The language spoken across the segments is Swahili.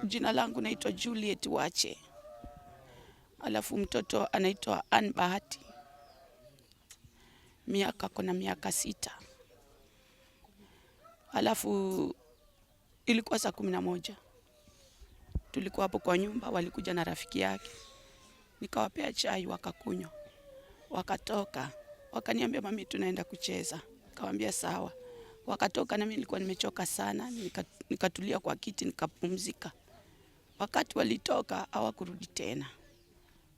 Jina langu naitwa Juliet Wache. Alafu mtoto anaitwa Ann Bahati. Kuna miaka 6. Alafu ilikuwa saa 11. Tulikuwa hapo kwa nyumba, walikuja na rafiki yake. Nikawapea chai wakakunywa. Wakatoka. Wakaniambia mami tunaenda kucheza. Nikamwambia sawa. Wakatoka na mimi nilikuwa nimechoka sana, nikatulia kwa kiti nikapumzika. Wakati walitoka hawakurudi tena.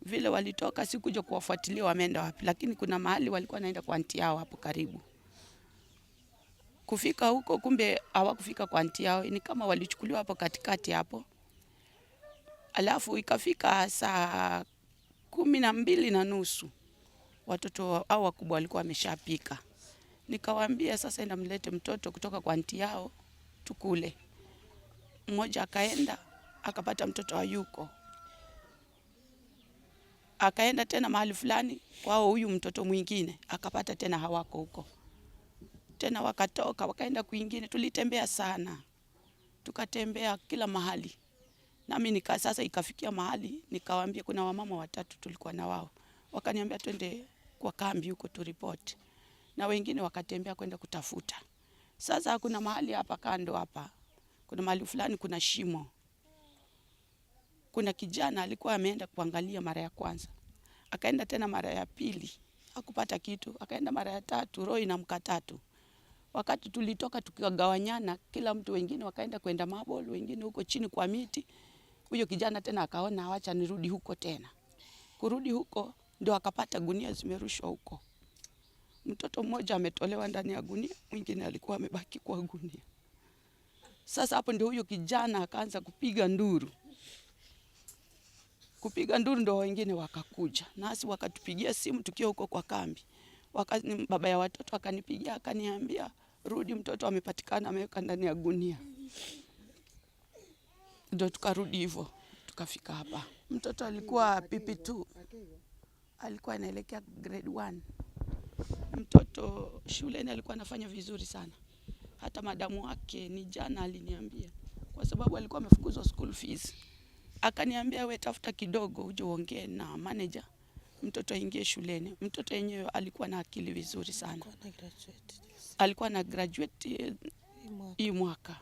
Vile walitoka sikuja kuwafuatilia wameenda wapi, lakini kuna mahali walikuwa naenda kwa aunti yao hapo karibu. Kufika huko kumbe hawakufika kwa aunti yao, ni kama walichukuliwa hapo katikati hapo. Alafu ikafika saa 12:30 watoto hao wakubwa walikuwa wameshapika. Nikawaambia sasa enda mlete mtoto kutoka kwa aunti yao tukule. Mmoja akaenda akapata mtoto hayuko. Akaenda tena mahali fulani kwao huyu mtoto mwingine akapata tena hawako huko. Tena wakatoka wakaenda kwingine, tulitembea sana. Tukatembea kila mahali. Nami sasa ikafikia mahali nikawaambia kuna wamama 3 tulikuwa na wao. Wakaniambia twende kwa kambi huko tu report. Na wengine wakatembea kwenda kutafuta. Sasa kuna mahali hapa kando hapa. Kuna mahali fulani kuna shimo. Kuna kijana alikuwa ameenda kuangalia mara ya kwanza. Akaenda tena mara ya pili, hakupata kitu. Akaenda mara ya 3, roho inamkata. Wakati tulitoka tukigawanyana, kila mtu wengine wakaenda kwenda mabol, wengine huko chini kwa miti. Huyo kijana tena akaona acha nirudi huko tena. Kurudi huko ndio akapata gunia zimerushwa huko. Mtoto mmoja ametolewa ndani ya gunia, mwingine alikuwa amebaki kwa gunia. Sasa hapo ndio huyo kijana akaanza kupiga nduru. Kupiga nduru ndio wengine wakakuja. Nasi wakatupigia simu tukiwa huko kwa kambi. Baba ya watoto akanipigia akaniambia rudi mtoto amepatikana ameweka ndani ya gunia. Ndio tukarudi hivyo. Tukafika hapa. Mtoto alikuwa PP2. Alikuwa anaelekea grade 1. Mtoto shuleni alikuwa anafanya vizuri sana. Hata madamu wake ni jana aliniambia kwa sababu alikuwa amefukuzwa school fees. Akaniambia wewe tafuta kidogo uje uongee na manager mtoto aingie shuleni. Mtoto yenyewe alikuwa na akili vizuri sana. Alikuwa na graduate hii mwaka.